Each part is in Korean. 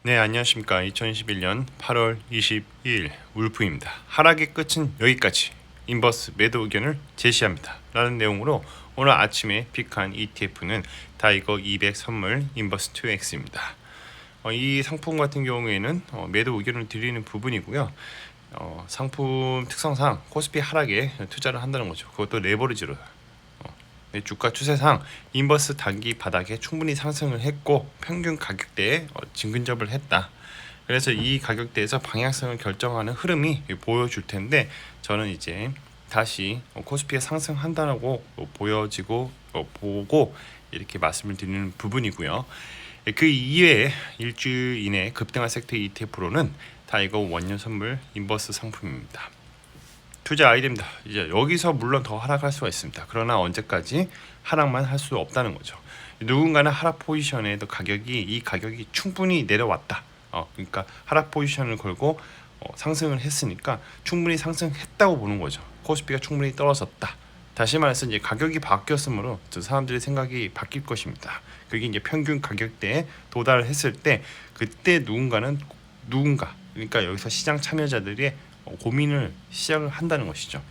네, 안녕하십니까. 2021년 8월 22일 울프입니다. 하락의 끝은 여기까지. 인버스 매도 의견을 제시합니다. 라는 내용으로 오늘 아침에 픽한 ETF는 다이거 200 선물 인버스 2X입니다. 이 상품 같은 경우에는 매도 의견을 드리는 부분이고요. 상품 특성상 코스피 하락에 투자를 한다는 거죠. 그것도 레버리지로. 주가 추세상 인버스 단기 바닥에 충분히 상승을 했고 평균 가격대에 진근접을 했다. 그래서 이 가격대에서 방향성을 결정하는 흐름이 보여줄 텐데 저는 이제 다시 코스피가 상승한다라고 보여지고 보고 이렇게 말씀을 드리는 부분이고요. 그 이외에 일주일 이내 급등한 섹터 ETF로는 다이거 원년 선물 인버스 상품입니다. 투자 아이디어입니다. 이제 여기서 물론 더 하락할 수가 있습니다. 그러나 언제까지 하락만 할 수 없다는 거죠. 누군가는 하락 포지션에도 이 가격이 충분히 내려왔다. 그러니까 하락 포지션을 걸고 상승을 했으니까 충분히 상승했다고 보는 거죠. 코스피가 충분히 떨어졌다. 다시 말해서 이제 가격이 바뀌었으므로 사람들의 생각이 바뀔 것입니다. 그게 이제 평균 가격대에 도달했을 때 그때 누군가 그러니까 여기서 시장 참여자들이 고민을 시작을 한다는 것이죠.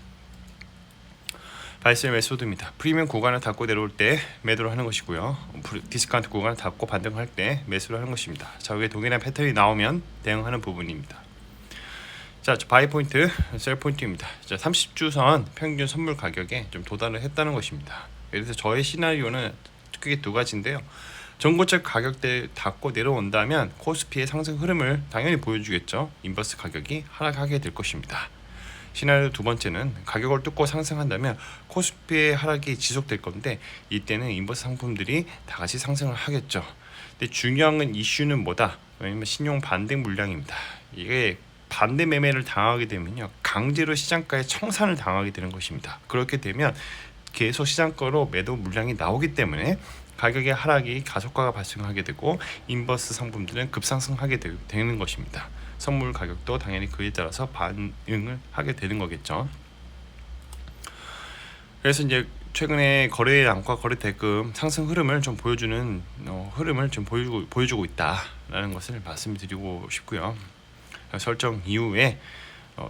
바이셀 메소드입니다. 프리미엄 구간을 닫고 내려올 때 매도를 하는 것이고요. 디스카운트 구간을 닫고 반등할 때 매수를 하는 것입니다. 자, 여기에 동일한 패턴이 나오면 대응하는 부분입니다. 자, 바이 포인트, 셀 포인트입니다. 자, 30주선 평균 선물 가격에 좀 도달을 했다는 것입니다. 그래서 저의 시나리오는 크게 두 가지인데요. 전고점 가격대 닫고 내려온다면 코스피의 상승 흐름을 당연히 보여주겠죠. 인버스 가격이 하락하게 될 것입니다. 시나리오 두 번째는 가격을 뚫고 상승한다면 코스피의 하락이 지속될 건데 이때는 인버스 상품들이 다 같이 상승을 하겠죠. 근데 중요한 건 이슈는 뭐다? 왜냐면 신용 반등 물량입니다. 이게 반대 매매를 당하게 되면요, 강제로 시장가에 청산을 당하게 되는 것입니다. 그렇게 되면 계속 시장가로 매도 물량이 나오기 때문에 가격의 하락이 가속화가 발생하게 되고 인버스 상품들은 급상승하게 되는 것입니다. 선물 가격도 당연히 그에 따라서 반응을 하게 되는 거겠죠. 그래서 이제 최근에 거래량과 거래 대금 상승 흐름을 좀 보여주는 흐름을 좀 보여주고 있다라는 것을 말씀드리고 싶고요. 설정 이후에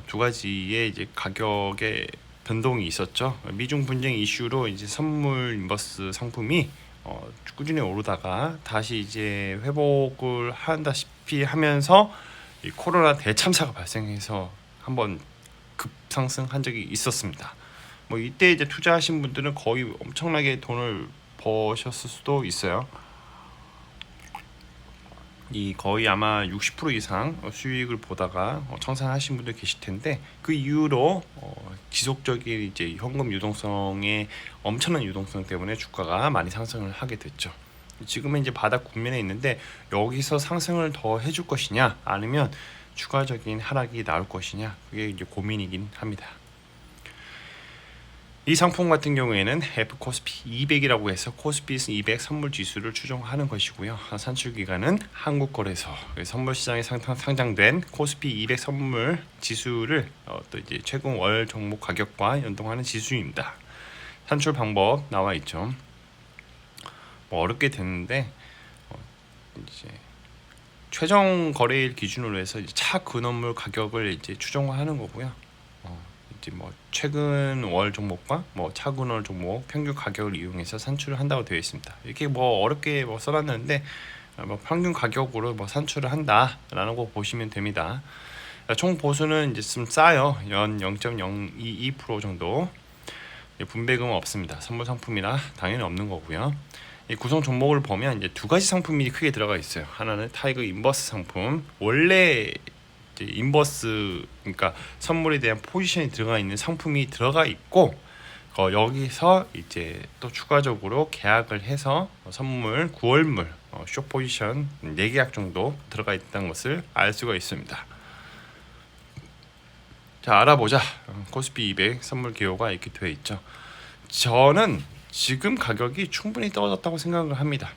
두 가지의 이제 가격의 변동이 있었죠. 미중 분쟁 이슈로 이제 선물 인버스 상품이 꾸준히 오르다가 다시 이제 회복을 한다시피 하면서 이 코로나 대참사가 발생해서 한번 급상승한 적이 있었습니다. 뭐 이때 이제 투자하신 분들은 거의 엄청나게 돈을 버셨을 수도 있어요. 이 거의 아마 60% 이상 수익을 보다가 청산하신 분들 계실 텐데 그 이후로 지속적인 이제 현금 유동성의 엄청난 유동성 때문에 주가가 많이 상승을 하게 됐죠. 지금은 이제 바닥 국면에 있는데 여기서 상승을 더 해줄 것이냐 아니면 추가적인 하락이 나올 것이냐 그게 이제 고민이긴 합니다. 이 상품 같은 경우에는 F 코스피 200이라고 해서 코스피 200 선물 지수를 추종하는 것이고요. 산출 기간은 한국거래소 선물 시장에 상장된 코스피 200 선물 지수를 또 이제 최근 월 종목 가격과 연동하는 지수입니다. 산출 방법 나와 있죠. 뭐 어렵게 됐는데 이제 최종 거래일 기준으로 해서 차 근원물 가격을 이제 추정하는 거고요. 이제 뭐 최근 월 종목과 뭐 차근월 종목 평균 가격을 이용해서 산출을 한다고 되어 있습니다. 이렇게 뭐 어렵게 뭐 써놨는데 뭐 평균 가격으로 뭐 산출을 한다라는 거 보시면 됩니다. 총 보수는 이제 좀 싸요. 연 0.022% 정도. 분배금은 없습니다. 선물 상품이라 당연히 없는 거고요. 이 구성 종목을 보면 이제 두 가지 상품이 크게 들어가 있어요. 하나는 타이거 인버스 상품, 원래 이제 인버스 그러니까 선물에 대한 포지션이 들어가 있는 상품이 들어가 있고 여기서 이제 또 추가적으로 계약을 해서 선물 9월물 숏 포지션 4계약 정도 들어가 있다는 것을 알 수가 있습니다. 자, 알아보자. 코스피 200 선물 개요가 이렇게 되어 있죠. 저는 지금 가격이 충분히 떨어졌다고 생각을 합니다.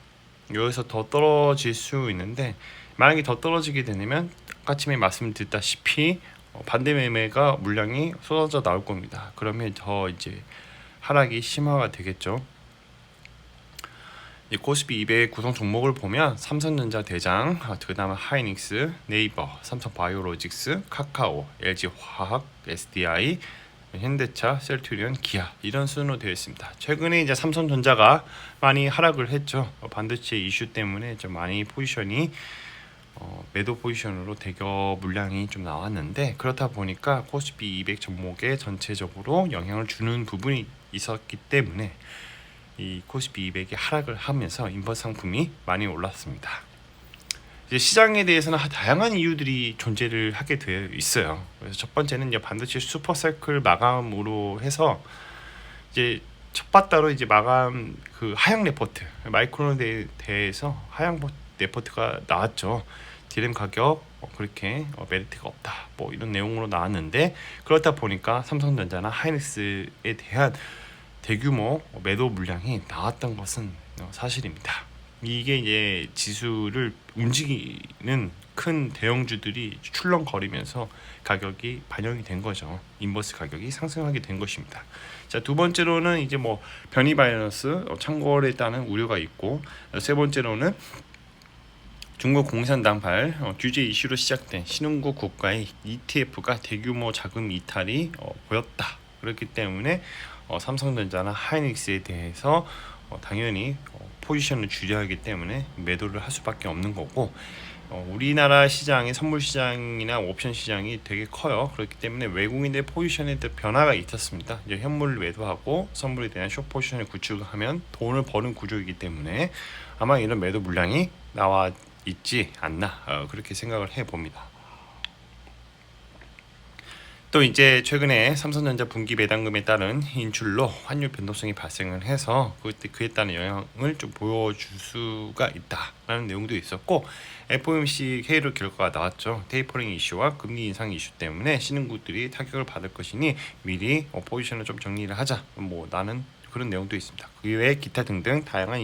여기서 더 떨어질 수 있는데 만약에 더 떨어지게 되면 아침에 말씀드렸다시피 반대 매매가 물량이 쏟아져 나올 겁니다. 그러면 더 이제 하락이 심화가 되겠죠. 이 코스피 200 구성 종목을 보면 삼성전자 대장, 그다음에 하이닉스, 네이버, 삼성바이오로직스, 카카오, LG화학, SDI, 현대차, 셀트리온, 기아 이런 순으로 되어 있습니다. 최근에 이제 삼성전자가 많이 하락을 했죠. 반도체 이슈 때문에 좀 많이 포지션이 매도 포지션으로 대거 물량이 좀 나왔는데, 그렇다 보니까 코스피 200 종목에 전체적으로 영향을 주는 부분이 있었기 때문에 이 코스피 200이 하락을 하면서 인버스 상품이 많이 올랐습니다. 이제 시장에 대해서는 다양한 이유들이 존재를 하게 되어 있어요. 그래서 첫 번째는 이제 반도체 슈퍼사이클 마감으로 해서 이제 첫 바따로 이제 마감 그 하향 레포트 마이크론에 대해서 하향 레포트가 나왔죠. 디램 가격 그렇게 메리트가 없다 뭐 이런 내용으로 나왔는데, 그렇다 보니까 삼성전자나 하이닉스에 대한 대규모 매도 물량이 나왔던 것은 사실입니다. 이게 이제 지수를 움직이는 큰 대형주들이 출렁거리면서 가격이 반영이 된 거죠. 인버스 가격이 상승하게 된 것입니다. 자, 두 번째로는 이제 뭐 변이 바이러스 창궐에 따른 우려가 있고, 세 번째로는 중국 공산 당발 규제 이슈로 시작된 신흥국 국가의 ETF가 대규모 자금 이탈이 보였다. 그렇기 때문에 삼성전자나 하이닉스에 대해서 당연히 포지션을 줄여야 하기 때문에 매도를 할 수밖에 없는 거고, 우리나라 시장의 선물 시장이나 옵션 시장이 되게 커요. 그렇기 때문에 외국인의 포지션에 변화가 있었습니다. 이제 현물을 매도하고 선물에 대한 숏 포지션을 구축하면 돈을 버는 구조이기 때문에 아마 이런 매도 물량이 나와 있지 않나 그렇게 생각을 해봅니다. 또 이제 최근에 삼성전자 분기 배당금에 따른 인출로 환율 변동성이 발생을 해서 그에 따른 영향을 좀 보여줄 수가 있다라는 내용도 있었고, FOMC 회의로 결과가 나왔죠. 테이퍼링 이슈와 금리 인상 이슈 때문에 신흥국들이 타격을 받을 것이니 미리 포지션을 좀 정리를 하자, 뭐 나는 그런 내용도 있습니다. 그 외에 기타 등등 다양한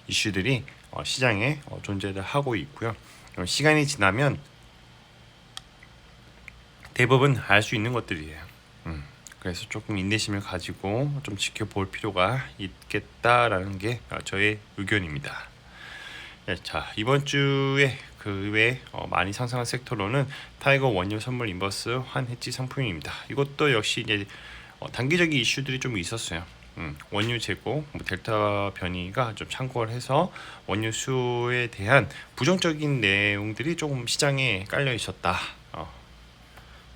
이슈들이 시장에 존재를 하고 있고요. 시간이 지나면 대부분 알 수 있는 것들이에요. 그래서 조금 인내심을 가지고 좀 지켜볼 필요가 있겠다라는 게 저의 의견입니다. 네, 자, 이번 주에 그 외에 많이 상승한 섹터로는 타이거 원유 선물 인버스 환 해지 상품입니다. 이것도 역시 이제 단기적인 이슈들이 좀 있었어요. 원유 재고, 델타 변이가 좀 참고를 해서 원유 수에 대한 부정적인 내용들이 조금 시장에 깔려 있었다.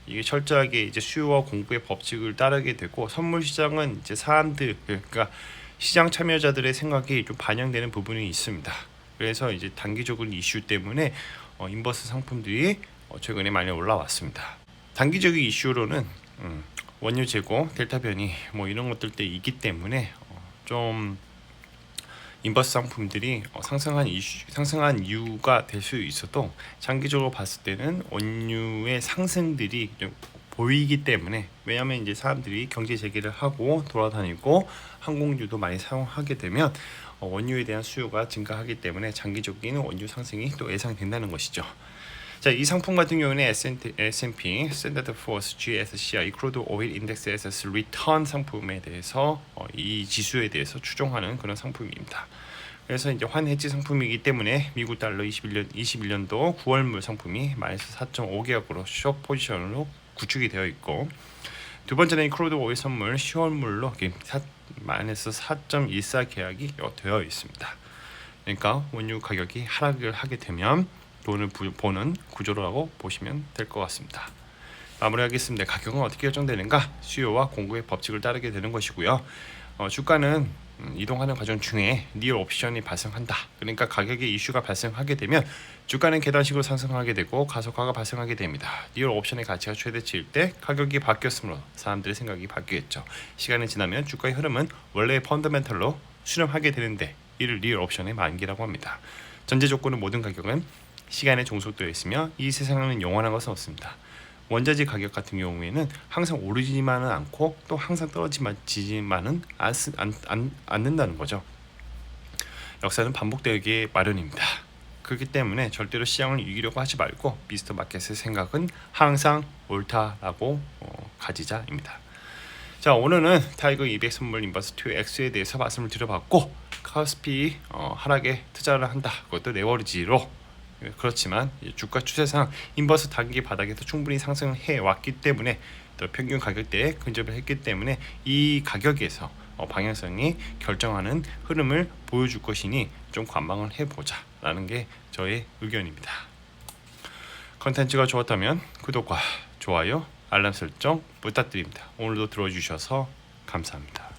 이게 철저하게 이제 수요와 공급의 법칙을 따르게 되고, 선물 시장은 이제 사람들, 그러니까 시장 참여자들의 생각이 좀 반영되는 부분이 있습니다. 그래서 이제 단기적인 이슈 때문에 인버스 상품들이 최근에 많이 올라왔습니다. 단기적인 이슈로는 원유 재고, 델타 변이 뭐 이런 것들 때 있기 때문에 좀 인버스 상품들이 상승한 이유가 될 수 있어도, 장기적으로 봤을 때는 원유의 상승들이 좀 보이기 때문에, 왜냐하면 이제 사람들이 경제 재개를 하고 돌아다니고 항공유도 많이 사용하게 되면 원유에 대한 수요가 증가하기 때문에 장기적인 원유 상승이 또 예상된다는 것이죠. 자, 이 상품 같은 경우는 S&P, Standard Poor's, GSCI, 크루드 오일 인덱스에서 리턴 상품에 대해서 이 지수에 대해서 추종하는 그런 상품입니다. 그래서 이제 환해지 상품이기 때문에 미국 달러 21년도 9월물 상품이 마이너스 4.5계약으로 숏 포지션으로 구축이 되어 있고, 두 번째는 크루드 오일 선물 10월물로 마이너스 4.14 계약이 되어 있습니다. 그러니까 원유 가격이 하락을 하게 되면 돈을 보는 구조라고 보시면 될 것 같습니다. 마무리하겠습니다. 가격은 어떻게 결정되는가? 수요와 공급의 법칙을 따르게 되는 것이고요. 주가는 이동하는 과정 중에 리얼 옵션이 발생한다. 그러니까 가격의 이슈가 발생하게 되면 주가는 계단식으로 상승하게 되고 가속화가 발생하게 됩니다. 리얼 옵션의 가치가 최대치일 때 가격이 바뀌었으므로 사람들의 생각이 바뀌겠죠. 시간이 지나면 주가의 흐름은 원래의 펀더멘털로 수렴하게 되는데, 이를 리얼 옵션의 만기라고 합니다. 전제 조건은 모든 가격은 시간에 종속되어 있으며 이 세상에는 영원한 것은 없습니다. 원자재 가격 같은 경우에는 항상 오르지만은 않고 또 항상 떨어지지만은 않는다는 거죠. 역사는 반복되기 마련입니다. 그렇기 때문에 절대로 시장을 이기려고 하지 말고 미스터 마켓의 생각은 항상 옳다라고 가지자입니다. 자, 오늘은 타이거 200 선물 인버스 2X에 대해서 말씀을 드려봤고, 코스피 하락에 투자를 한다. 그것도 레버리지로. 그렇지만 주가 추세상 인버스 단기 바닥에서 충분히 상승해 왔기 때문에 또 평균 가격대에 근접을 했기 때문에 이 가격에서 방향성이 결정하는 흐름을 보여줄 것이니 좀 관망을 해보자 라는 게 저의 의견입니다. 컨텐츠가 좋았다면 구독과 좋아요, 알람 설정 부탁드립니다. 오늘도 들어주셔서 감사합니다.